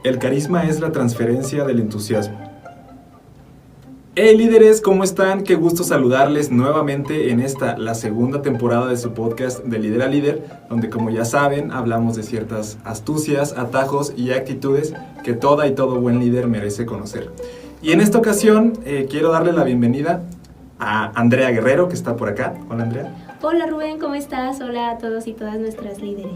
El carisma es la transferencia del entusiasmo. Hey líderes, ¿cómo están? Qué gusto saludarles nuevamente en la segunda temporada de su podcast de Líder a Líder, donde como ya saben, hablamos de ciertas astucias, atajos y actitudes que toda y todo buen líder merece conocer. Y en esta ocasión quiero darle la bienvenida a Andrea Guerrero, que está por acá. Hola Andrea. Hola Rubén, ¿cómo estás? Hola a todos y todas nuestras líderes.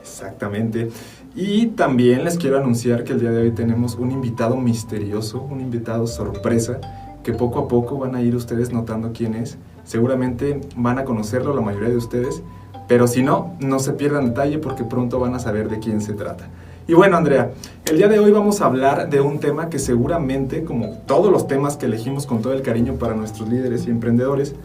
Exactamente. Y también les quiero anunciar que el día de hoy tenemos un invitado misterioso, un invitado sorpresa, que poco a poco van a ir ustedes notando quién es. Seguramente van a conocerlo la mayoría de ustedes, pero si no, no se pierdan detalle porque pronto van a saber de quién se trata. Y bueno, Andrea, el día de hoy vamos a hablar de un tema que seguramente, como todos los temas que elegimos con todo el cariño para nuestros líderes y emprendedores,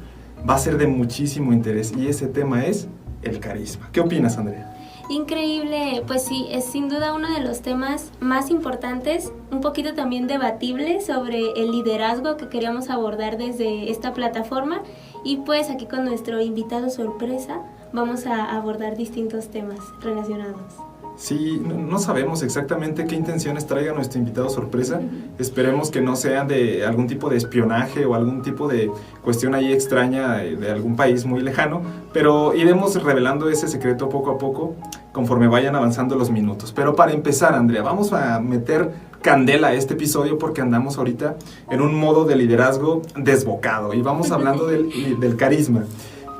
va a ser de muchísimo interés, y ese tema es el carisma. ¿Qué opinas, Andrea? Increíble, pues sí, es sin duda uno de los temas más importantes, un poquito también debatible sobre el liderazgo que queríamos abordar desde esta plataforma, y pues aquí con nuestro invitado sorpresa vamos a abordar distintos temas relacionados. Sí, no sabemos exactamente qué intenciones traiga nuestro invitado sorpresa. Esperemos que no sean de algún tipo de espionaje o algún tipo de cuestión ahí extraña de algún país muy lejano, pero iremos revelando ese secreto poco a poco conforme vayan avanzando los minutos. Pero para empezar, Andrea, vamos a meter candela a este episodio porque andamos ahorita en un modo de liderazgo desbocado y vamos hablando del carisma.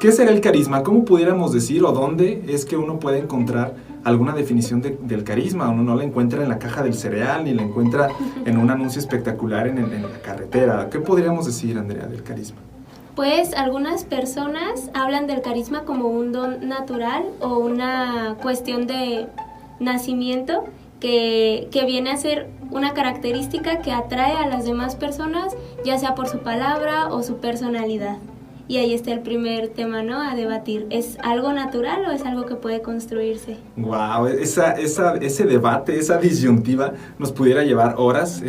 ¿Qué será el carisma? ¿Cómo pudiéramos decir o dónde es que uno puede encontrar alguna definición del carisma? Uno no la encuentra en la caja del cereal, ni la encuentra en un anuncio espectacular en la carretera. ¿Qué podríamos decir, Andrea, del carisma? Pues algunas personas hablan del carisma como un don natural o una cuestión de nacimiento que viene a ser una característica que atrae a las demás personas, ya sea por su palabra o su personalidad. Y ahí está el primer tema, ¿no?, a debatir. ¿Es algo natural o es algo que puede construirse? Wow, ese debate, esa disyuntiva nos pudiera llevar horas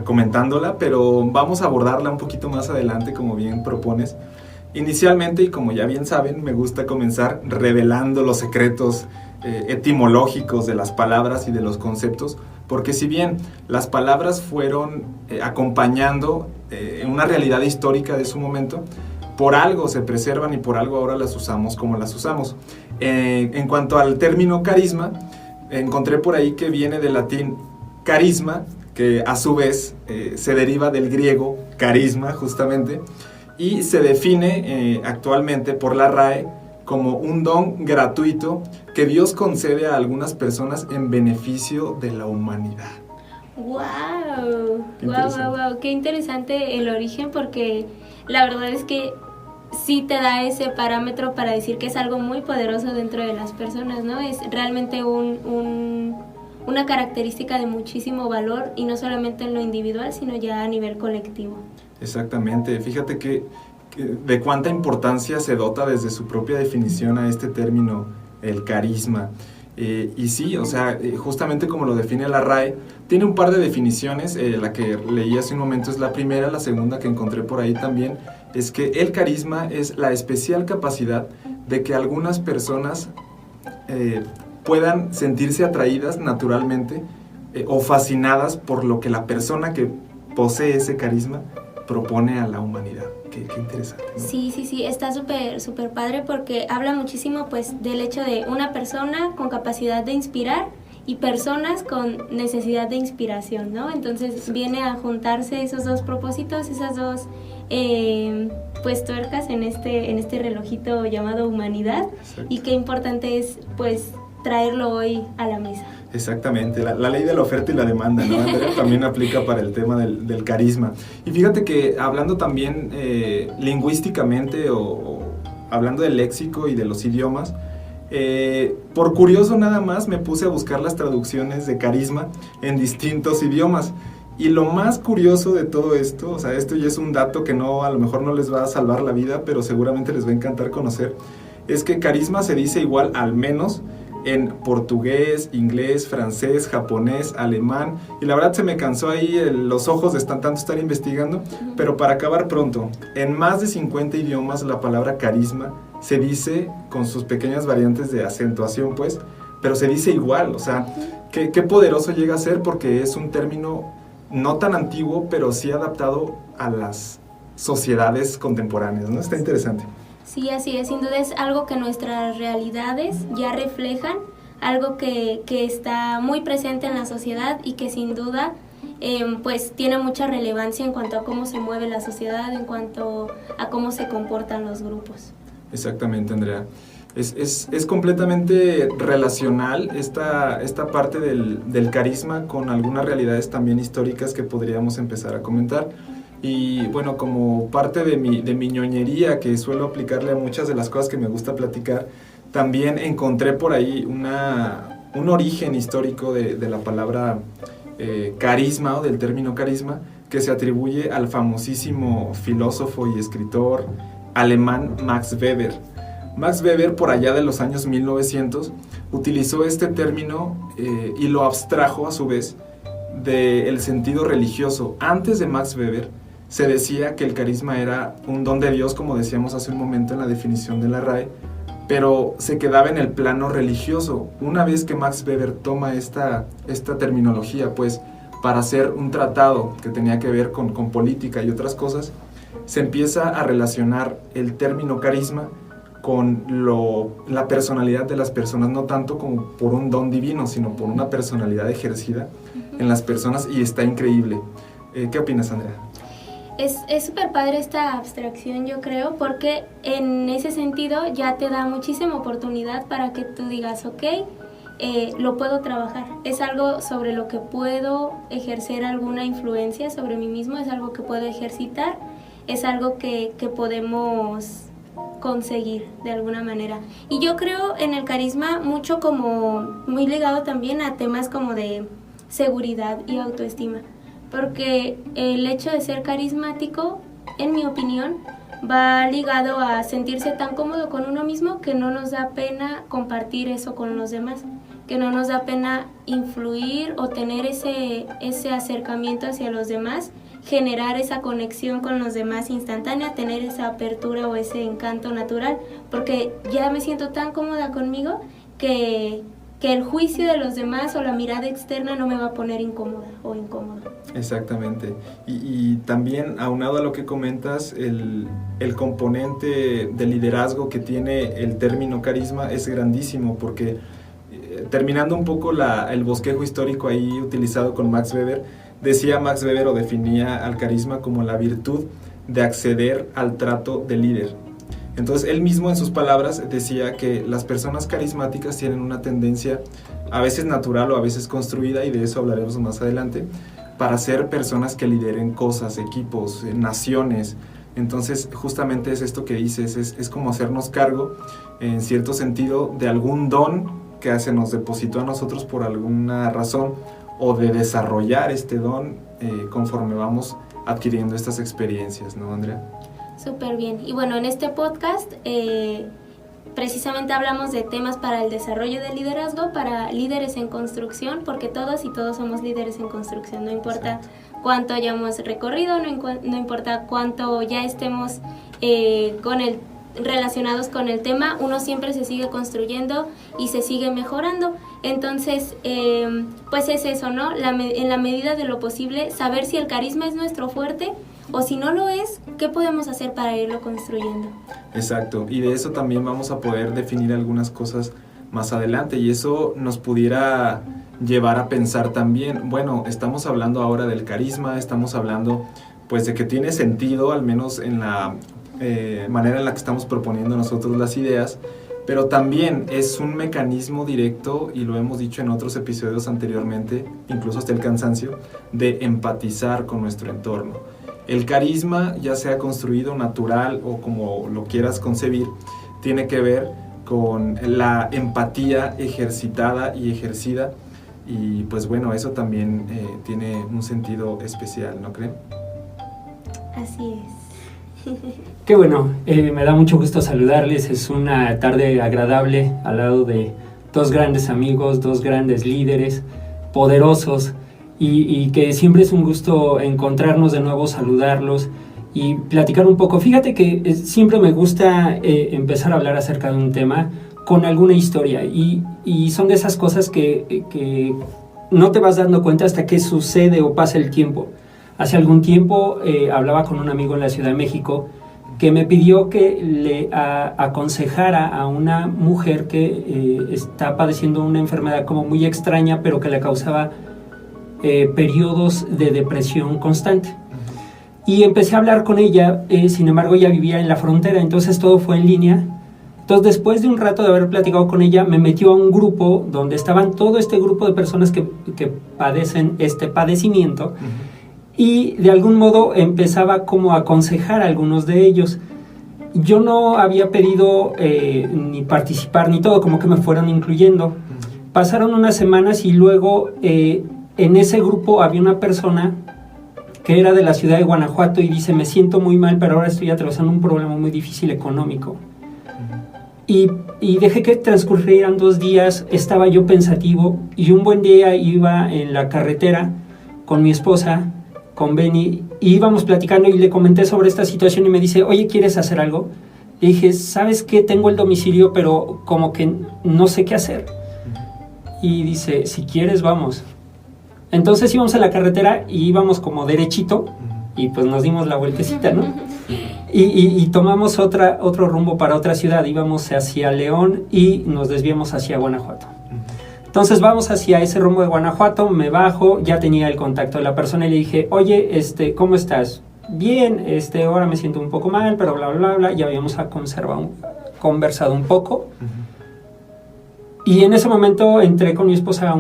comentándola, pero vamos a abordarla un poquito más adelante, como bien propones. Inicialmente, y como ya bien saben, me gusta comenzar revelando los secretos etimológicos de las palabras y de los conceptos, porque si bien las palabras fueron acompañando una realidad histórica de su momento, por algo se preservan y por algo ahora las usamos como las usamos. En cuanto al término carisma, encontré por ahí que viene del latín carisma, que a su vez se deriva del griego carisma justamente, y se define actualmente por la RAE como un don gratuito que Dios concede a algunas personas en beneficio de la humanidad. ¡Wow! ¡Wow! ¡Qué interesante el origen! Porque la verdad es que sí te da ese parámetro para decir que es algo muy poderoso dentro de las personas, ¿no? Es realmente una característica de muchísimo valor, y no solamente en lo individual, sino ya a nivel colectivo. Exactamente. Fíjate que de cuánta importancia se dota desde su propia definición a este término, el carisma. Y sí, o sea, justamente como lo define la RAE, tiene un par de definiciones. La que leí hace un momento es la primera. La segunda que encontré por ahí también es que el carisma es la especial capacidad de que algunas personas puedan sentirse atraídas naturalmente o fascinadas por lo que la persona que posee ese carisma propone a la humanidad. Qué interesante, ¿no? Sí, está súper padre, porque habla muchísimo pues del hecho de una persona con capacidad de inspirar y personas con necesidad de inspiración, ¿no? Entonces viene a juntarse esos dos propósitos, esas dos pues tuercas en este relojito llamado humanidad. Exacto. Y qué importante es pues traerlo hoy a la mesa. Exactamente, la ley de la oferta y la demanda, ¿no? También aplica para el tema del carisma. Y fíjate que hablando también lingüísticamente o hablando del léxico y de los idiomas, por curioso nada más me puse a buscar las traducciones de carisma en distintos idiomas. Y lo más curioso de todo esto, o sea, esto ya es un dato que a lo mejor no les va a salvar la vida, pero seguramente les va a encantar conocer, es que carisma se dice igual al menos en portugués, inglés, francés, japonés, alemán, y la verdad se me cansó ahí los ojos de tanto estar investigando, pero para acabar pronto, en más de 50 idiomas la palabra carisma se dice con sus pequeñas variantes de acentuación, pues, pero se dice igual, o sea, qué poderoso llega a ser porque es un término no tan antiguo, pero sí adaptado a las sociedades contemporáneas, ¿no? Está interesante. Sí, así es, sin duda es algo que nuestras realidades ya reflejan, algo que está muy presente en la sociedad y que sin duda pues tiene mucha relevancia en cuanto a cómo se mueve la sociedad, en cuanto a cómo se comportan los grupos. Exactamente, Andrea. Es completamente relacional esta parte del carisma con algunas realidades también históricas que podríamos empezar a comentar. Y bueno, como parte de mi ñoñería que suelo aplicarle a muchas de las cosas que me gusta platicar, también encontré por ahí un origen histórico de la palabra carisma o del término carisma que se atribuye al famosísimo filósofo y escritor alemán Max Weber. Max Weber, por allá de los años 1900, utilizó este término y lo abstrajo a su vez del sentido religioso. Antes de Max Weber se decía que el carisma era un don de Dios, como decíamos hace un momento en la definición de la RAE, pero se quedaba en el plano religioso. Una vez que Max Weber toma esta terminología, pues, para hacer un tratado que tenía que ver con política y otras cosas, se empieza a relacionar el término carisma con la personalidad de las personas, no tanto como por un don divino, sino por una personalidad ejercida en las personas, y está increíble. ¿Qué opinas, Andrea? Es súper padre esta abstracción, yo creo, porque en ese sentido ya te da muchísima oportunidad para que tú digas, ok, lo puedo trabajar, es algo sobre lo que puedo ejercer alguna influencia sobre mí mismo, es algo que puedo ejercitar, es algo que podemos conseguir de alguna manera. Y yo creo en el carisma mucho como muy ligado también a temas como de seguridad y autoestima, porque el hecho de ser carismático, en mi opinión, va ligado a sentirse tan cómodo con uno mismo que no nos da pena compartir eso con los demás, que no nos da pena influir o tener ese acercamiento hacia los demás, generar esa conexión con los demás instantánea, tener esa apertura o ese encanto natural, porque ya me siento tan cómoda conmigo que el juicio de los demás o la mirada externa no me va a poner incómoda o incómodo. Exactamente. Y también, aunado a lo que comentas, el componente de liderazgo que tiene el término carisma es grandísimo, porque terminando un poco el bosquejo histórico ahí utilizado con Max Weber, decía Max Weber o definía al carisma como la virtud de acceder al trato del líder. Entonces él mismo en sus palabras decía que las personas carismáticas tienen una tendencia a veces natural o a veces construida, y de eso hablaremos más adelante, para ser personas que lideren cosas, equipos, naciones. Entonces justamente es esto que dices, es como hacernos cargo en cierto sentido de algún don que se nos depositó a nosotros por alguna razón, o de desarrollar este don conforme vamos adquiriendo estas experiencias, ¿no, Andrea? Súper bien. Y bueno, en este podcast precisamente hablamos de temas para el desarrollo del liderazgo, para líderes en construcción, porque todos y todos somos líderes en construcción, no importa cuánto hayamos recorrido, no importa cuánto ya estemos relacionados con el tema, uno siempre se sigue construyendo y se sigue mejorando. Entonces, pues es eso, ¿no? En la medida de lo posible, saber si el carisma es nuestro fuerte o si no lo es, ¿qué podemos hacer para irlo construyendo? Exacto, y de eso también vamos a poder definir algunas cosas más adelante, y eso nos pudiera llevar a pensar también, bueno, estamos hablando ahora del carisma, estamos hablando pues de que tiene sentido, al menos en la manera en la que estamos proponiendo nosotros las ideas, pero también es un mecanismo directo, y lo hemos dicho en otros episodios anteriormente, incluso hasta el cansancio, de empatizar con nuestro entorno. El carisma, ya sea construido, natural o como lo quieras concebir, tiene que ver con la empatía ejercitada y ejercida, y pues bueno, eso también tiene un sentido especial, ¿no creen? Así es. Qué bueno, me da mucho gusto saludarles, es una tarde agradable al lado de dos grandes amigos, dos grandes líderes, poderosos, y que siempre es un gusto encontrarnos de nuevo, saludarlos y platicar un poco. Fíjate que siempre me gusta empezar a hablar acerca de un tema con alguna historia y son de esas cosas que no te vas dando cuenta hasta que sucede o pasa el tiempo. Hace algún tiempo hablaba con un amigo en la Ciudad de México que me pidió que le aconsejara a una mujer que está padeciendo una enfermedad como muy extraña, pero que le causaba periodos de depresión constante. Y empecé a hablar con ella, sin embargo ella vivía en la frontera, entonces todo fue en línea. Entonces después de un rato de haber platicado con ella, me metió a un grupo donde estaban todo este grupo de personas que padecen este padecimiento. Y de algún modo empezaba como a aconsejar a algunos de ellos. Yo no había pedido ni participar ni todo, como que me fueron incluyendo. Pasaron unas semanas y luego en ese grupo había una persona que era de la ciudad de Guanajuato y dice, me siento muy mal, pero ahora estoy atravesando un problema muy difícil económico. Y dejé que transcurrieran 2 días, estaba yo pensativo y un buen día iba en la carretera con mi esposa, con Benny, y íbamos platicando y le comenté sobre esta situación y me dice, oye, ¿quieres hacer algo? Le dije, ¿sabes qué? Tengo el domicilio, pero como que no sé qué hacer. Y dice, si quieres, vamos. Entonces íbamos a la carretera y íbamos como derechito y pues nos dimos la vueltecita, ¿no? Y tomamos otro rumbo para otra ciudad, íbamos hacia León y nos desviamos hacia Guanajuato. Entonces vamos hacia ese rumbo de Guanajuato, me bajo, ya tenía el contacto de la persona y le dije, oye, ¿cómo estás? Bien, ahora me siento un poco mal, pero bla, bla, bla, ya habíamos conversado un poco. Y en ese momento entré con mi esposa a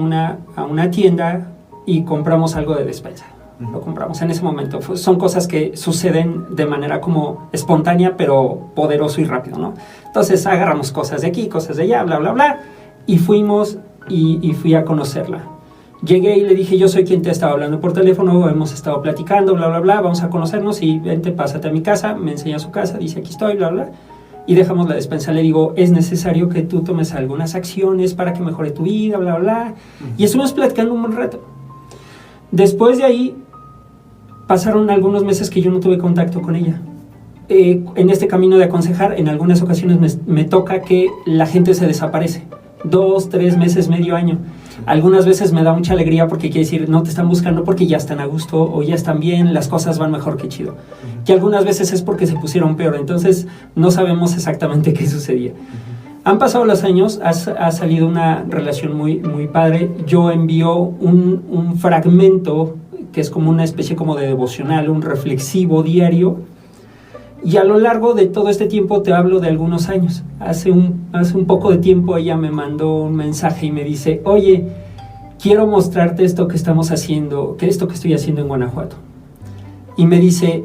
una tienda y compramos algo de despensa. Lo compramos en ese momento. Son cosas que suceden de manera como espontánea, pero poderoso y rápido, ¿no? Entonces agarramos cosas de aquí, cosas de allá, bla, bla, bla, y fuimos y fui a conocerla. Llegué y le dije, yo soy quien te estaba hablando por teléfono, hemos estado platicando, bla, bla, bla, vamos a conocernos y vente, pásate a mi casa, me enseña su casa, dice, aquí estoy, bla, bla, y dejamos la despensa. Le digo, es necesario que tú tomes algunas acciones para que mejore tu vida, bla, bla, y estuvimos platicando un buen rato. Después de ahí, pasaron algunos meses que yo no tuve contacto con ella. En este camino de aconsejar, en algunas ocasiones me toca que la gente se desaparece. 2, 3 meses, medio año. Algunas veces me da mucha alegría porque quiere decir, no te están buscando porque ya están a gusto o ya están bien, las cosas van mejor, que chido. Y algunas veces es porque se pusieron peor, entonces no sabemos exactamente qué sucedía. Han pasado los años, ha salido una relación muy, muy padre. Yo envío un fragmento que es como una especie como de devocional, un reflexivo diario, y a lo largo de todo este tiempo te hablo de algunos años. Hace un poco de tiempo ella me mandó un mensaje y me dice, oye, quiero mostrarte esto que estamos haciendo, esto que estoy haciendo en Guanajuato. Y me dice,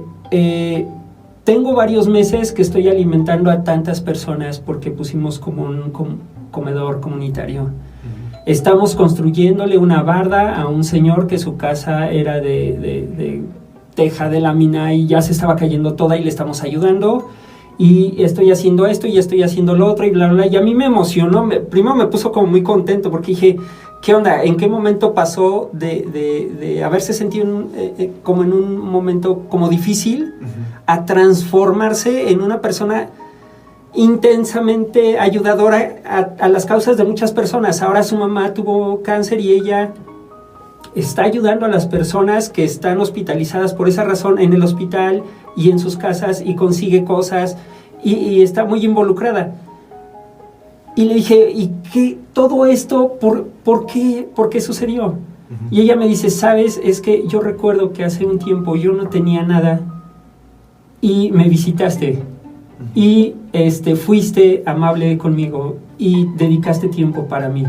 tengo varios meses que estoy alimentando a tantas personas porque pusimos como un comedor comunitario. Estamos construyéndole una barda a un señor que su casa era de teja de lámina y ya se estaba cayendo toda y le estamos ayudando. Y estoy haciendo esto y estoy haciendo lo otro y bla, bla, bla. Y a mí me emocionó. Primero me puso como muy contento porque dije, ¿qué onda? ¿En qué momento pasó de haberse sentido como en un momento como difícil a transformarse en una persona intensamente ayudadora a las causas de muchas personas? Ahora su mamá tuvo cáncer y ella está ayudando a las personas que están hospitalizadas por esa razón en el hospital y en sus casas y consigue cosas y está muy involucrada. Y le dije, ¿y qué todo esto por qué sucedió? Y ella me dice, ¿sabes? Es que yo recuerdo que hace un tiempo yo no tenía nada y me visitaste. Y fuiste amable conmigo y dedicaste tiempo para mí.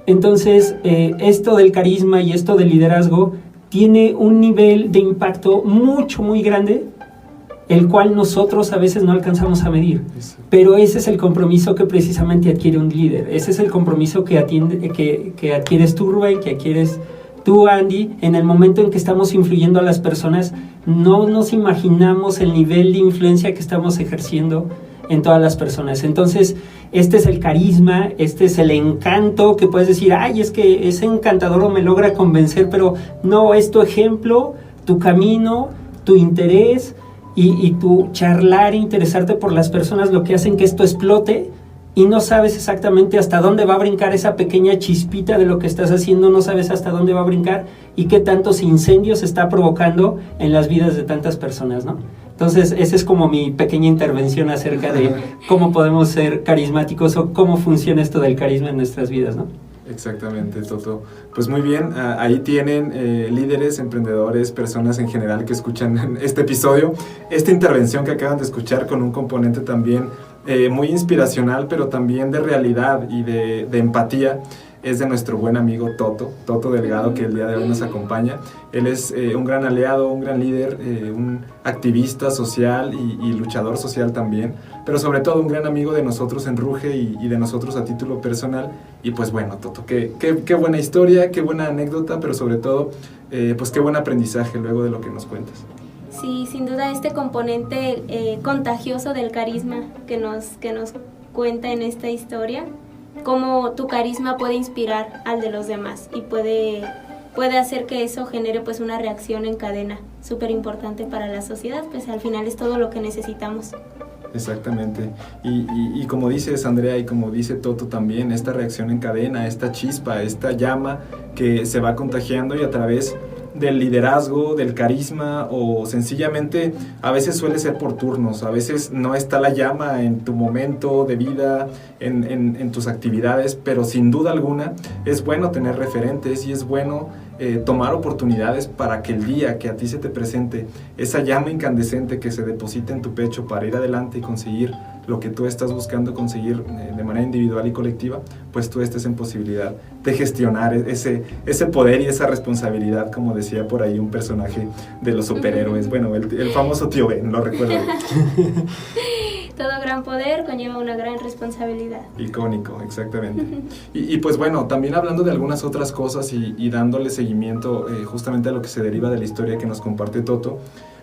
Entonces, esto del carisma y esto del liderazgo tiene un nivel de impacto muy grande, el cual nosotros a veces no alcanzamos a medir. Pero ese es el compromiso que precisamente adquiere un líder. Ese es el compromiso que adquieres tú, Rubén, que adquieres tú, Andy. En el momento en que estamos influyendo a las personas, no nos imaginamos el nivel de influencia que estamos ejerciendo en todas las personas. Entonces, este es el carisma, este es el encanto, que puedes decir, ay, es que es encantador o me logra convencer, pero no, es tu ejemplo, tu camino, tu interés y tu charlar e interesarte por las personas lo que hacen que esto explote y no sabes exactamente hasta dónde va a brincar esa pequeña chispita de lo que estás haciendo, no sabes hasta dónde va a brincar y qué tantos incendios está provocando en las vidas de tantas personas, ¿no? Entonces, esa es como mi pequeña intervención acerca de cómo podemos ser carismáticos o cómo funciona esto del carisma en nuestras vidas, ¿no? Exactamente, Toto. Pues muy bien, ahí tienen líderes, emprendedores, personas en general que escuchan este episodio, esta intervención que acaban de escuchar con un componente también muy inspiracional, pero también de realidad y de empatía. Es de nuestro buen amigo Toto Delgado, que el día de hoy nos acompaña. Él es un gran aliado, un gran líder, un activista social y luchador social también, pero sobre todo un gran amigo de nosotros en Ruge y de nosotros a título personal. Y pues bueno, Toto, qué buena historia, qué buena anécdota, pero sobre todo, pues qué buen aprendizaje luego de lo que nos cuentas. Sí, sin duda este componente contagioso del carisma que nos cuenta en esta historia, cómo tu carisma puede inspirar al de los demás y puede hacer que eso genere pues una reacción en cadena súper importante para la sociedad, pues al final es todo lo que necesitamos. Exactamente, y como dices, Andrea, y como dice Toto también, esta reacción en cadena, esta chispa, esta llama que se va contagiando y a través del liderazgo, del carisma, o sencillamente a veces suele ser por turnos, a veces no está la llama en tu momento de vida, en tus actividades, pero sin duda alguna es bueno tener referentes y es bueno tomar oportunidades para que el día que a ti se te presente esa llama incandescente que se deposita en tu pecho para ir adelante y conseguir lo que tú estás buscando conseguir de manera individual y colectiva, pues tú estés en posibilidad de gestionar ese poder y esa responsabilidad, como decía por ahí un personaje de los superhéroes, bueno, el famoso tío Ben, lo recuerdo. Todo gran poder conlleva una gran responsabilidad. Icónico, exactamente. Y pues bueno, también hablando de algunas otras cosas y dándole seguimiento justamente a lo que se deriva de la historia que nos comparte Toto,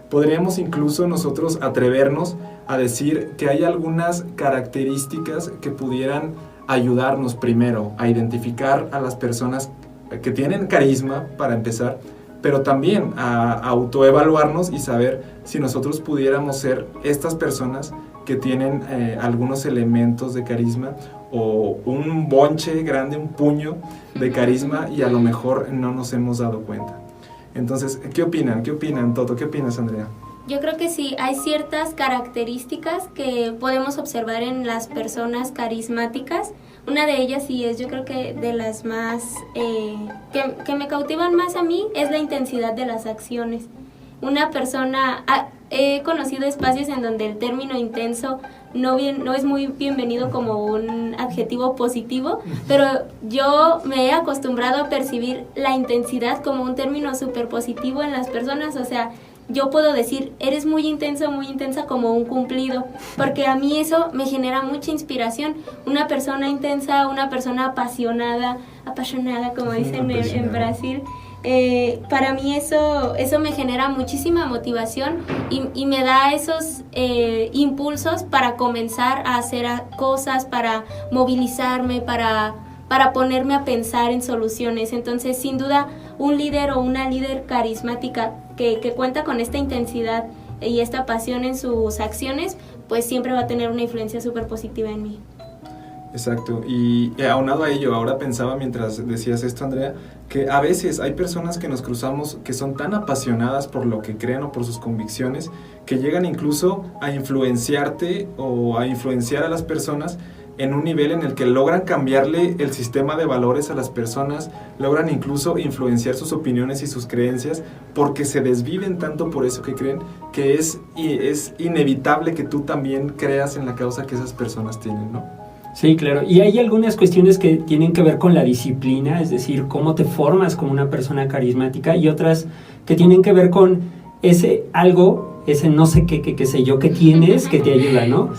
podríamos incluso nosotros atrevernos a decir que hay algunas características que pudieran ayudarnos primero a identificar a las personas que tienen carisma, para empezar, pero también a autoevaluarnos y saber si nosotros pudiéramos ser estas personas que tienen algunos elementos de carisma o un bonche grande, un puño de carisma y a lo mejor no nos hemos dado cuenta. Entonces, ¿qué opinan? ¿Qué opinan, Toto? ¿Qué opinas, Andrea? Yo creo que sí, hay ciertas características que podemos observar en las personas carismáticas. Una de ellas, y es yo creo que de las más, que me cautivan más a mí, es la intensidad de las acciones. Una persona, he conocido espacios en donde el término intenso no es muy bienvenido como un adjetivo positivo, pero yo me he acostumbrado a percibir la intensidad como un término súper positivo en las personas. O sea, yo puedo decir, eres muy intenso, muy intensa, como un cumplido, porque a mí eso me genera mucha inspiración. Una persona intensa, una persona apasionada, como dicen en Brasil, para mí eso me genera muchísima motivación y me da esos impulsos para comenzar a hacer cosas, para movilizarme, para ponerme a pensar en soluciones. Entonces, sin duda, un líder o una líder carismática que cuenta con esta intensidad y esta pasión en sus acciones, pues siempre va a tener una influencia súper positiva en mí. Exacto, y aunado a ello, ahora pensaba mientras decías esto, Andrea, que a veces hay personas que nos cruzamos que son tan apasionadas por lo que creen o por sus convicciones que llegan incluso a influenciarte o a influenciar a las personas en un nivel en el que logran cambiarle el sistema de valores a las personas, logran incluso influenciar sus opiniones y sus creencias porque se desviven tanto por eso que creen que es inevitable que tú también creas en la causa que esas personas tienen, ¿no? Sí, claro. Y hay algunas cuestiones que tienen que ver con la disciplina, es decir, cómo te formas como una persona carismática, y otras que tienen que ver con ese algo, ese no sé qué sé yo que tienes que te ayuda, ¿no?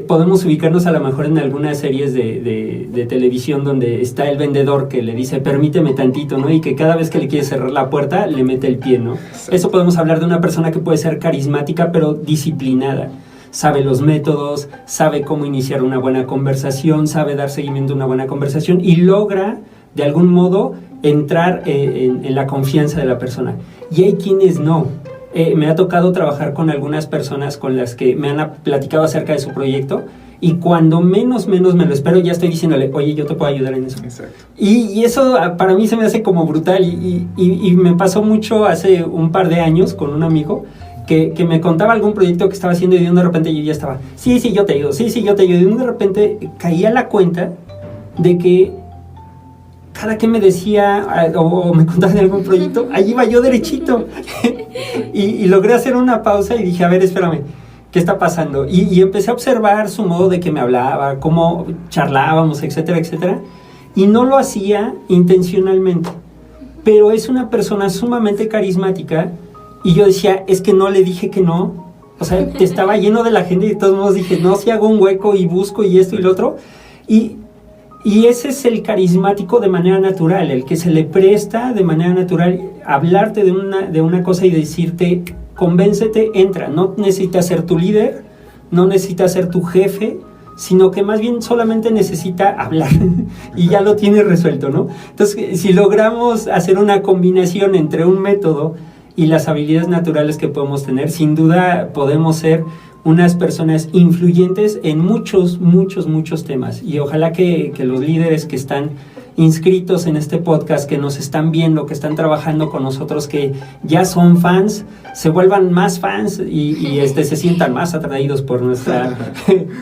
Podemos ubicarnos a lo mejor en algunas series de televisión donde está el vendedor que le dice permíteme tantito, ¿no? Y que cada vez que le quiere cerrar la puerta le mete el pie, ¿no? Eso podemos hablar de una persona que puede ser carismática pero disciplinada. Sabe los métodos, sabe cómo iniciar una buena conversación, sabe dar seguimiento a una buena conversación y logra de algún modo entrar en la confianza de la persona. Y hay quienes no. Me ha tocado trabajar con algunas personas con las que me han platicado acerca de su proyecto y cuando menos me lo espero, ya estoy diciéndole, oye, yo te puedo ayudar en eso. Exacto. Y eso para mí se me hace como brutal, y me pasó mucho hace un par de años con un amigo, que me contaba algún proyecto que estaba haciendo, y de repente yo ya estaba, sí, yo te ayudo, yo te ayudo, y de repente caía la cuenta de que cada que me decía o me contaba de algún proyecto, ahí iba yo derechito. y logré hacer una pausa y dije, a ver, espérame, ¿qué está pasando? Y empecé a observar su modo de que me hablaba, cómo charlábamos, etcétera, etcétera. Y no lo hacía intencionalmente, pero es una persona sumamente carismática, y yo decía, es que no le dije que no. O sea, que estaba lleno de la gente, y de todos modos dije, no, si hago un hueco y busco y esto y lo otro. Y ese es el carismático de manera natural, el que se le presta de manera natural hablarte de una cosa y decirte, convéncete, entra. No necesita ser tu líder, no necesita ser tu jefe, sino que más bien solamente necesita hablar y ya lo tiene resuelto, ¿no? Entonces, si logramos hacer una combinación entre un método y las habilidades naturales que podemos tener, sin duda podemos ser unas personas influyentes en muchos temas, y ojalá que los líderes que están inscritos en este podcast, que nos están viendo, que están trabajando con nosotros, que ya son fans, se vuelvan más fans y se sientan más atraídos por nuestra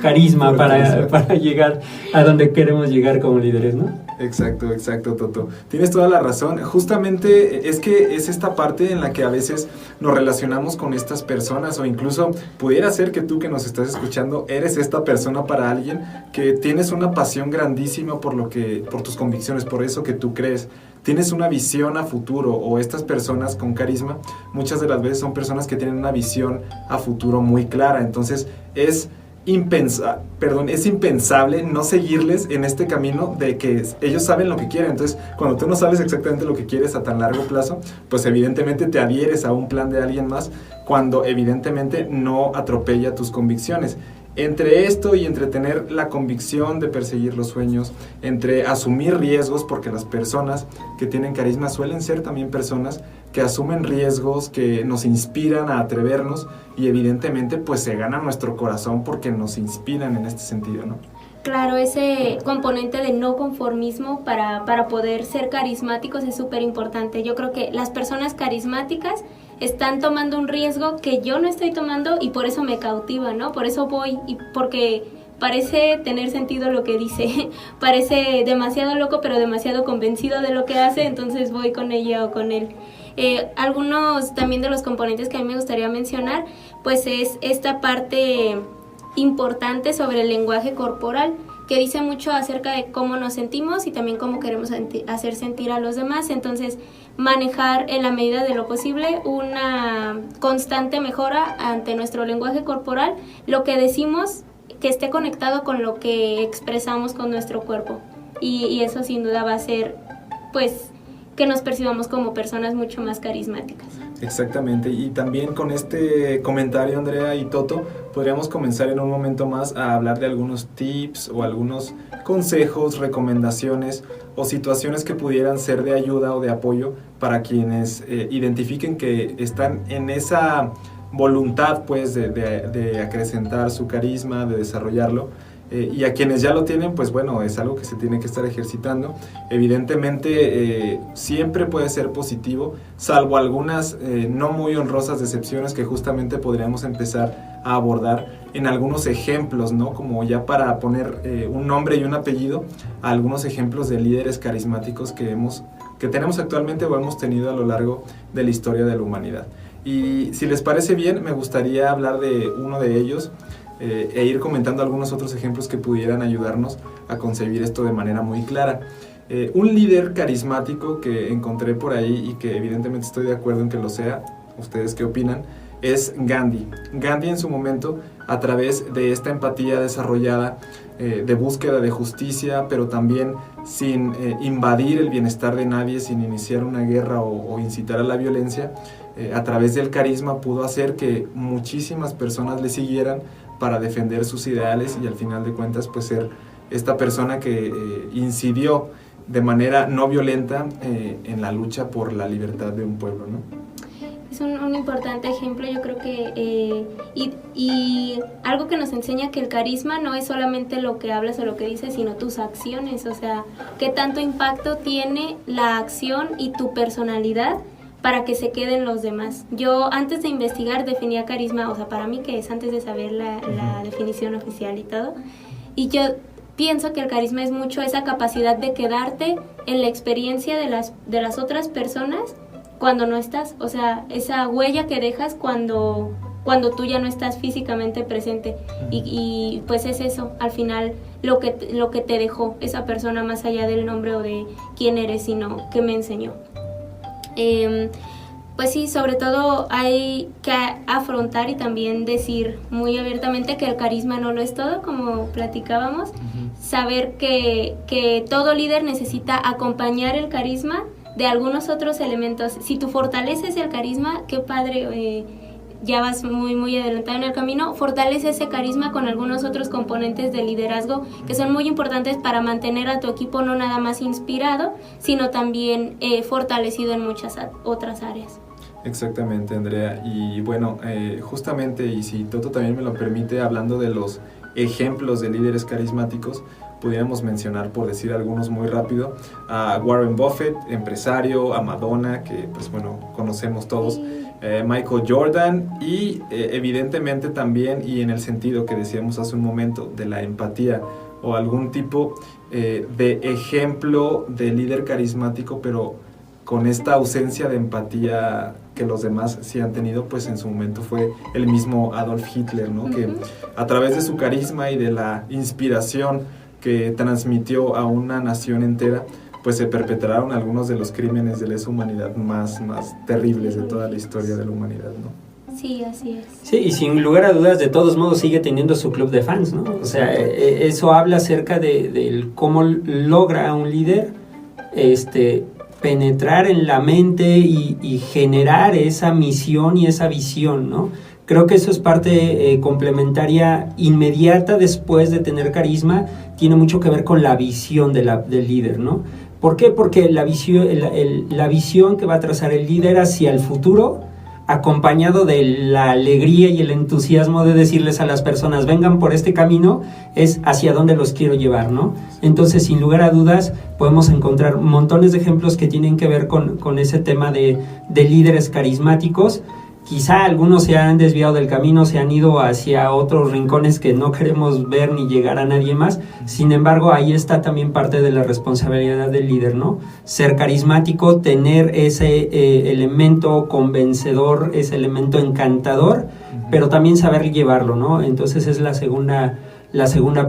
carisma para llegar a donde queremos llegar como líderes, ¿no? Exacto, Toto. Tienes toda la razón. Justamente es que es esta parte en la que a veces nos relacionamos con estas personas, o incluso pudiera ser que tú que nos estás escuchando eres esta persona para alguien, que tienes una pasión grandísima por tus convicciones, por eso que tú crees. Tienes una visión a futuro, o estas personas con carisma muchas de las veces son personas que tienen una visión a futuro muy clara. Entonces es impensable no seguirles en este camino de que ellos saben lo que quieren. Entonces, cuando tú no sabes exactamente lo que quieres a tan largo plazo, pues evidentemente te adhieres a un plan de alguien más, cuando evidentemente no atropella tus convicciones. Entre esto y entre tener la convicción de perseguir los sueños, entre asumir riesgos, porque las personas que tienen carisma suelen ser también personas que asumen riesgos, que nos inspiran a atrevernos, y evidentemente pues se gana nuestro corazón porque nos inspiran en este sentido, ¿no? Claro, ese componente de no conformismo para poder ser carismáticos es súper importante. Yo creo que las personas carismáticas están tomando un riesgo que yo no estoy tomando, y por eso me cautiva, ¿no? Por eso voy, y porque parece tener sentido lo que dice, parece demasiado loco, pero demasiado convencido de lo que hace, entonces voy con ella o con él. Algunos también de los componentes que a mí me gustaría mencionar, pues es esta parte importante sobre el lenguaje corporal, que dice mucho acerca de cómo nos sentimos y también cómo queremos hacer sentir a los demás. Entonces, manejar en la medida de lo posible una constante mejora ante nuestro lenguaje corporal, lo que decimos que esté conectado con lo que expresamos con nuestro cuerpo, y eso sin duda va a ser, pues, que nos percibamos como personas mucho más carismáticas. Exactamente, y también con este comentario, Andrea y Toto, podríamos comenzar en un momento más a hablar de algunos tips o algunos consejos, recomendaciones o situaciones que pudieran ser de ayuda o de apoyo para quienes identifiquen que están en esa voluntad, pues, de acrecentar su carisma, de desarrollarlo. Y a quienes ya lo tienen, pues bueno, es algo que se tiene que estar ejercitando. Evidentemente siempre puede ser positivo, salvo algunas no muy honrosas decepciones que justamente podríamos empezar a abordar en algunos ejemplos, ¿no? Como ya para poner un nombre y un apellido a algunos ejemplos de líderes carismáticos que tenemos actualmente o hemos tenido a lo largo de la historia de la humanidad. Y si les parece bien, me gustaría hablar de uno de ellos, e ir comentando algunos otros ejemplos que pudieran ayudarnos a concebir esto de manera muy clara. Un líder carismático que encontré por ahí y que evidentemente estoy de acuerdo en que lo sea, ¿ustedes qué opinan? Es Gandhi. Gandhi en su momento, a través de esta empatía desarrollada, de búsqueda de justicia, pero también sin invadir el bienestar de nadie, sin iniciar una guerra o incitar a la violencia, a través del carisma pudo hacer que muchísimas personas le siguieran para defender sus ideales y al final de cuentas pues ser esta persona que incidió de manera no violenta en la lucha por la libertad de un pueblo, ¿no? Es un importante ejemplo, yo creo que, y algo que nos enseña que el carisma no es solamente lo que hablas o lo que dices, sino tus acciones, o sea, qué tanto impacto tiene la acción y tu personalidad para que se queden los demás. Yo antes de investigar definía carisma, o sea, para mí que es antes de saber la definición oficial y todo, y yo pienso que el carisma es mucho esa capacidad de quedarte en la experiencia de las otras personas cuando no estás, o sea, esa huella que dejas cuando tú ya no estás físicamente presente, y pues es eso, al final, lo que te dejó esa persona, más allá del nombre o de quién eres, sino qué me enseñó. Pues sí, sobre todo hay que afrontar y también decir muy abiertamente que el carisma no lo es todo, como platicábamos, saber que todo líder necesita acompañar el carisma de algunos otros elementos. Si tú fortaleces el carisma, qué padre, ya vas muy, muy adelantado en el camino, fortalece ese carisma con algunos otros componentes de liderazgo que son muy importantes para mantener a tu equipo no nada más inspirado, sino también fortalecido en muchas otras áreas. Exactamente, Andrea. Y bueno, justamente, y si Toto también me lo permite, hablando de los ejemplos de líderes carismáticos, pudiéramos mencionar, por decir algunos muy rápido, a Warren Buffett, empresario, a Madonna, que pues bueno, conocemos todos, Michael Jordan, y evidentemente también, y en el sentido que decíamos hace un momento, de la empatía, o algún tipo de ejemplo de líder carismático, pero con esta ausencia de empatía que los demás sí han tenido, pues en su momento fue el mismo Adolf Hitler, ¿no? Que a través de su carisma y de la inspiración que transmitió a una nación entera, pues se perpetraron algunos de los crímenes de lesa humanidad más terribles de toda la historia de la humanidad, ¿no? Sí, así es. Sí, y sin lugar a dudas, de todos modos sigue teniendo su club de fans, ¿no? O sea, eso habla acerca de cómo logra un líder penetrar en la mente y generar esa misión y esa visión, ¿no? Creo que eso es parte complementaria inmediata después de tener carisma, tiene mucho que ver con la visión del líder, ¿no? ¿Por qué? Porque la visión que va a trazar el líder hacia el futuro, acompañado de la alegría y el entusiasmo de decirles a las personas, vengan por este camino, es hacia dónde los quiero llevar, ¿no? Entonces, sin lugar a dudas, podemos encontrar montones de ejemplos que tienen que ver con ese tema de líderes carismáticos. Quizá algunos se han desviado del camino, se han ido hacia otros rincones que no queremos ver ni llegar a nadie más. Sin embargo, ahí está también parte de la responsabilidad del líder, ¿no? Ser carismático, tener ese elemento convencedor, ese elemento encantador, pero también saber llevarlo, ¿no? Entonces es la segunda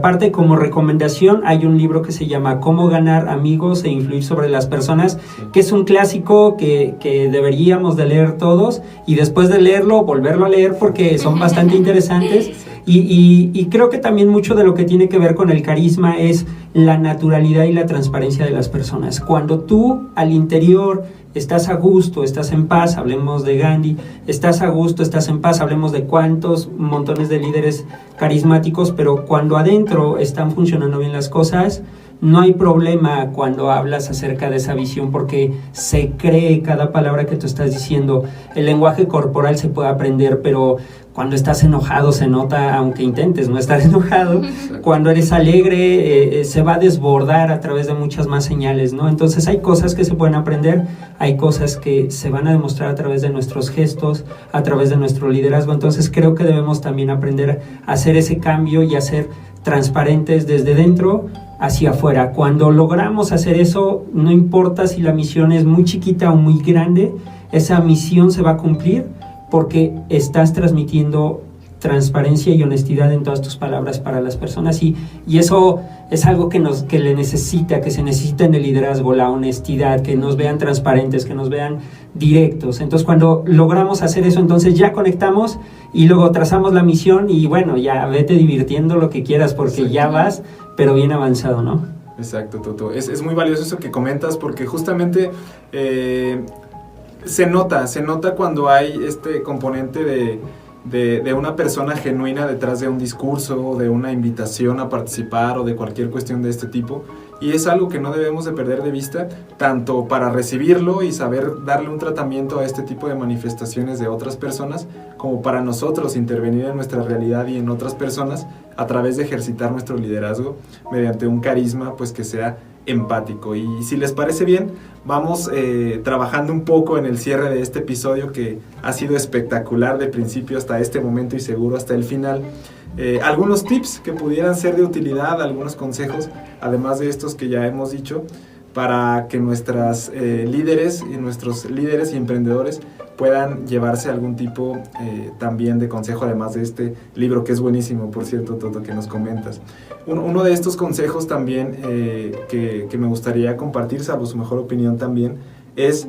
parte. Como recomendación, hay un libro que se llama Cómo ganar amigos e influir sobre las personas, que es un clásico que deberíamos de leer todos, y después de leerlo, volverlo a leer, porque son bastante interesantes. Y creo que también mucho de lo que tiene que ver con el carisma es la naturalidad y la transparencia de las personas. Cuando tú al interior estás a gusto, estás en paz, hablemos de Gandhi, estás a gusto, estás en paz, hablemos de cuántos montones de líderes carismáticos, pero cuando adentro están funcionando bien las cosas, no hay problema cuando hablas acerca de esa visión, porque se cree cada palabra que tú estás diciendo. El lenguaje corporal se puede aprender, pero cuando estás enojado se nota, aunque intentes no estar enojado. Cuando eres alegre se va a desbordar a través de muchas más señales, ¿no? Entonces hay cosas que se pueden aprender, hay cosas que se van a demostrar a través de nuestros gestos, a través de nuestro liderazgo. Entonces creo que debemos también aprender a hacer ese cambio y a ser transparentes desde dentro hacia afuera. Cuando logramos hacer eso, no importa si la misión es muy chiquita o muy grande, esa misión se va a cumplir, porque estás transmitiendo transparencia y honestidad en todas tus palabras para las personas, y eso es algo que se necesita en el liderazgo, la honestidad, que nos vean transparentes, que nos vean directos. Entonces, cuando logramos hacer eso, entonces ya conectamos y luego trazamos la misión, y bueno, ya vete divirtiendo lo que quieras, porque ya vas, pero bien avanzado, ¿no? Exacto, Toto. Es muy valioso eso que comentas, porque justamente se nota cuando hay este componente de una persona genuina detrás de un discurso, de una invitación a participar o de cualquier cuestión de este tipo. y es algo que no debemos de perder de vista, tanto para recibirlo y saber darle un tratamiento a este tipo de manifestaciones de otras personas, como para nosotros intervenir en nuestra realidad y en otras personas a través de ejercitar nuestro liderazgo mediante un carisma pues que sea empático. Y si les parece bien, vamos trabajando un poco en el cierre de este episodio que ha sido espectacular de principio hasta este momento y seguro hasta el final. Algunos tips que pudieran ser de utilidad, algunos consejos, además de estos que ya hemos dicho, para que nuestros líderes y emprendedores puedan llevarse algún tipo también de consejo, además de este libro que es buenísimo, por cierto, Toto, que nos comentas. Uno de estos consejos también que me gustaría compartir, salvo su mejor opinión también, es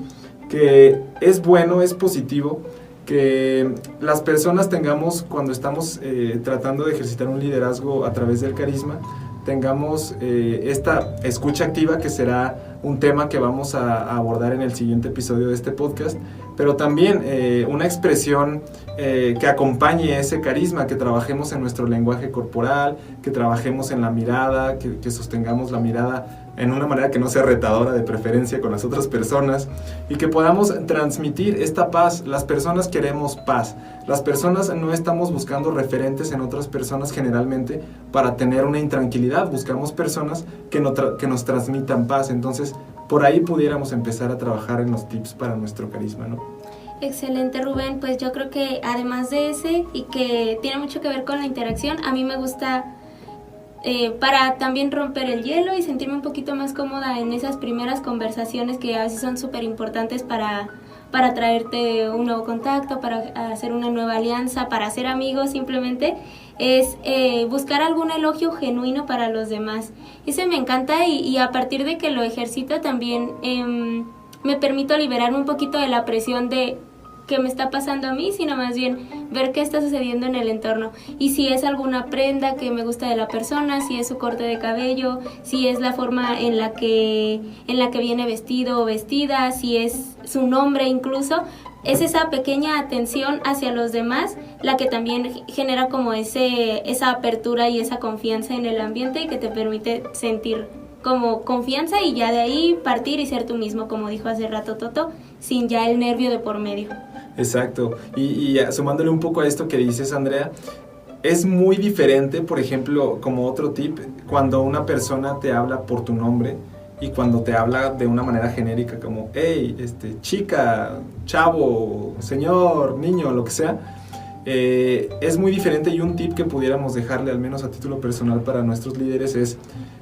que es bueno, es positivo que las personas tengamos, cuando estamos tratando de ejercitar un liderazgo a través del carisma, tengamos esta escucha activa, que será un tema que vamos a abordar en el siguiente episodio de este podcast, pero también una expresión que acompañe ese carisma, que trabajemos en nuestro lenguaje corporal, que trabajemos en la mirada, que sostengamos la mirada en una manera que no sea retadora, de preferencia con las otras personas, y que podamos transmitir esta paz. Las personas queremos paz. Las personas no estamos buscando referentes en otras personas generalmente para tener una intranquilidad. Buscamos personas que nos transmitan paz. Entonces, por ahí pudiéramos empezar a trabajar en los tips para nuestro carisma, ¿no? Excelente, Rubén. Pues yo creo que además de ese, y que tiene mucho que ver con la interacción, a mí me gusta para también romper el hielo y sentirme un poquito más cómoda en esas primeras conversaciones que a veces son súper importantes para traerte un nuevo contacto, para hacer una nueva alianza, para hacer amigos simplemente, es buscar algún elogio genuino para los demás. Ese me encanta y a partir de que lo ejercito también me permito liberarme un poquito de la presión de qué me está pasando a mí, sino más bien ver qué está sucediendo en el entorno. Y si es alguna prenda que me gusta de la persona, si es su corte de cabello, si es la forma en la que viene vestido o vestida, si es su nombre incluso, es esa pequeña atención hacia los demás la que también genera como esa apertura y esa confianza en el ambiente, y que te permite sentir como confianza y ya de ahí partir y ser tú mismo, como dijo hace rato Toto, sin ya el nervio de por medio. Exacto, y sumándole un poco a esto que dices, Andrea, es muy diferente, por ejemplo, como otro tip, cuando una persona te habla por tu nombre y cuando te habla de una manera genérica como hey, chica, chavo, señor, niño, lo que sea. Es muy diferente, y un tip que pudiéramos dejarle, al menos a título personal, para nuestros líderes es: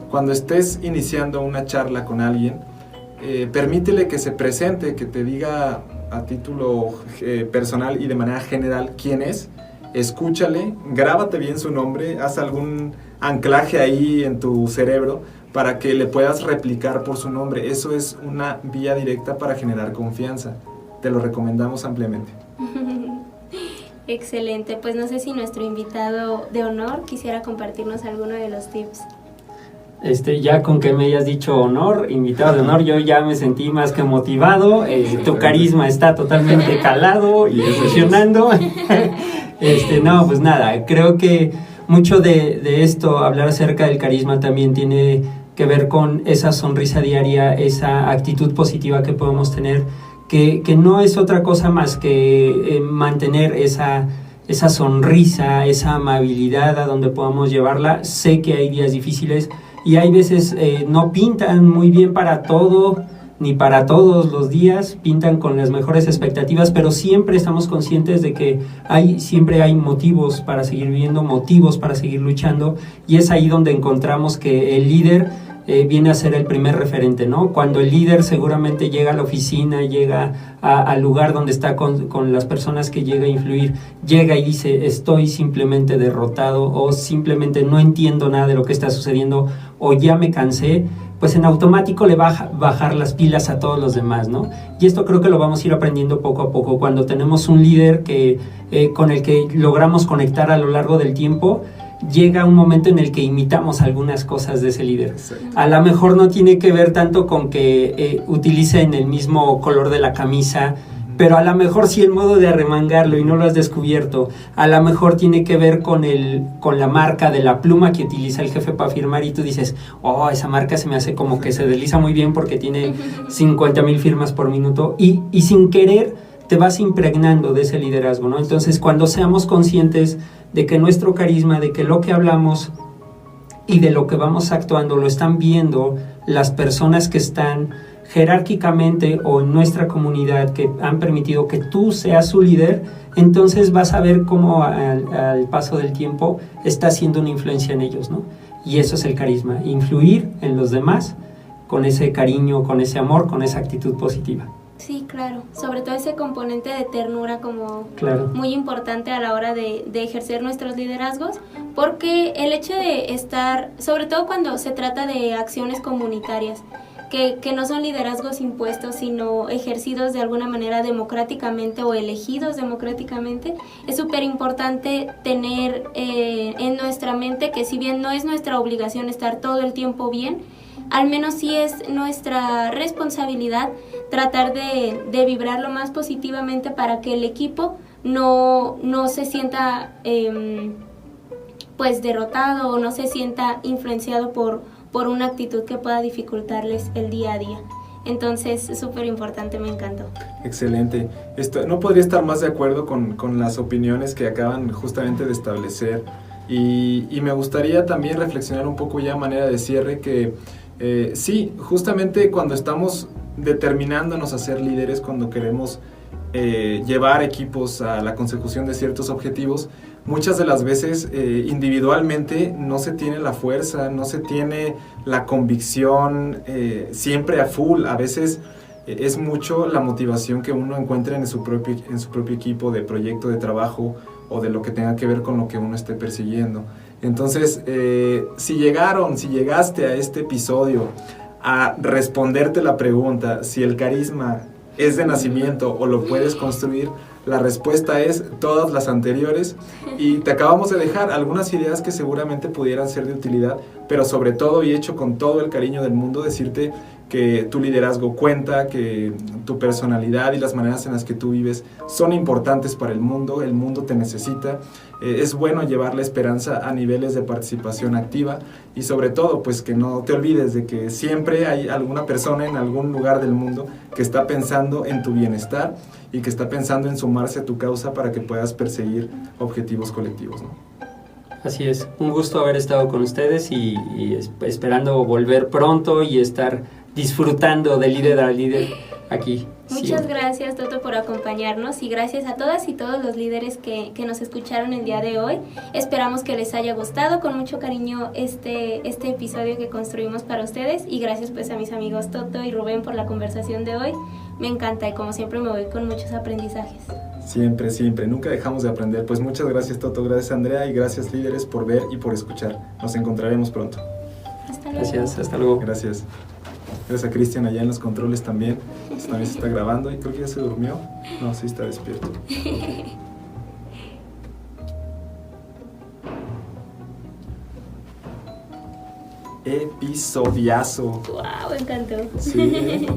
cuando estés iniciando una charla con alguien, permítele que se presente, que te diga a título personal y de manera general quién es. Escúchale, grábate bien su nombre, haz algún anclaje ahí en tu cerebro para que le puedas replicar por su nombre. Eso es una vía directa para generar confianza. Te lo recomendamos ampliamente. Excelente, pues no sé si nuestro invitado de honor quisiera compartirnos alguno de los tips. Ya con que me hayas dicho honor, invitado de honor, yo ya me sentí más que motivado. Tu carisma está totalmente calado y funcionando. No, pues nada, creo que mucho de esto, hablar acerca del carisma, también tiene que ver con esa sonrisa diaria, esa actitud positiva que podemos tener, que no es otra cosa más que mantener esa sonrisa, esa amabilidad a donde podamos llevarla. Sé que hay días difíciles y hay veces no pintan muy bien para todo, ni para todos los días, pintan con las mejores expectativas, pero siempre estamos conscientes de que siempre hay motivos para seguir viviendo, motivos para seguir luchando, y es ahí donde encontramos que el líder viene a ser el primer referente, ¿no? Cuando el líder seguramente llega a la oficina, llega al lugar donde está con las personas que llega a influir, llega y dice: estoy simplemente derrotado, o simplemente no entiendo nada de lo que está sucediendo, o ya me cansé, pues en automático le va a bajar las pilas a todos los demás, ¿no? Y esto creo que lo vamos a ir aprendiendo poco a poco. Cuando tenemos un líder con el que logramos conectar a lo largo del tiempo, llega un momento en el que imitamos algunas cosas de ese líder. A lo mejor no tiene que ver tanto con que utilicen el mismo color de la camisa, pero a lo mejor si el modo de arremangarlo y no lo has descubierto, a lo mejor tiene que ver con la marca de la pluma que utiliza el jefe para firmar y tú dices, oh, esa marca se me hace como que se desliza muy bien porque tiene 50,000 firmas por minuto y sin querer te vas impregnando de ese liderazgo, ¿no? Entonces, cuando seamos conscientes de que nuestro carisma, de que lo que hablamos y de lo que vamos actuando lo están viendo las personas que están jerárquicamente o en nuestra comunidad que han permitido que tú seas su líder, entonces vas a ver cómo al paso del tiempo está haciendo una influencia en ellos, ¿no? Y eso es el carisma, influir en los demás con ese cariño, con ese amor, con esa actitud positiva. Sí, claro, sobre todo ese componente de ternura como muy importante a la hora de ejercer nuestros liderazgos, porque el hecho de estar, sobre todo cuando se trata de acciones comunitarias, que no son liderazgos impuestos, sino ejercidos de alguna manera democráticamente o elegidos democráticamente, es súper importante tener en nuestra mente que si bien no es nuestra obligación estar todo el tiempo bien, al menos sí es nuestra responsabilidad tratar de vibrar lo más positivamente para que el equipo no se sienta pues derrotado o no se sienta influenciado por una actitud que pueda dificultarles el día a día. Entonces, es súper importante, me encantó. Excelente. No podría estar más de acuerdo con las opiniones que acaban justamente de establecer y me gustaría también reflexionar un poco ya a manera de cierre que sí, justamente cuando estamos determinándonos a ser líderes, cuando queremos llevar equipos a la consecución de ciertos objetivos, muchas de las veces individualmente no se tiene la fuerza, no se tiene la convicción siempre a full. A veces es mucho la motivación que uno encuentra en su propio equipo de proyecto de trabajo o de lo que tenga que ver con lo que uno esté persiguiendo. Entonces, si llegaste a este episodio a responderte la pregunta si el carisma es de nacimiento o lo puedes construir, la respuesta es todas las anteriores y te acabamos de dejar algunas ideas que seguramente pudieran ser de utilidad, pero sobre todo y hecho con todo el cariño del mundo, decirte que tu liderazgo cuenta, que tu personalidad y las maneras en las que tú vives son importantes para el mundo te necesita. Es bueno llevar la esperanza a niveles de participación activa y sobre todo pues que no te olvides de que siempre hay alguna persona en algún lugar del mundo que está pensando en tu bienestar y que está pensando en sumarse a tu causa para que puedas perseguir objetivos colectivos, ¿no? Así es, un gusto haber estado con ustedes y esperando volver pronto y estar disfrutando de líder a líder aquí. Muchas gracias, Toto, por acompañarnos y gracias a todas y todos los líderes que nos escucharon el día de hoy. Esperamos que les haya gustado con mucho cariño este episodio que construimos para ustedes y gracias pues a mis amigos Toto y Rubén por la conversación de hoy. Me encanta y como siempre me voy con muchos aprendizajes. Siempre, nunca dejamos de aprender. Pues muchas gracias, Toto, gracias, Andrea, y gracias, líderes, por ver y por escuchar. Nos encontraremos pronto. Hasta luego. Gracias, hasta luego. Gracias. Gracias a Cristian allá en los controles también. También se está grabando y creo que ya se durmió. No, sí está despierto. Episodiazo. Wow, me encantó. Sí.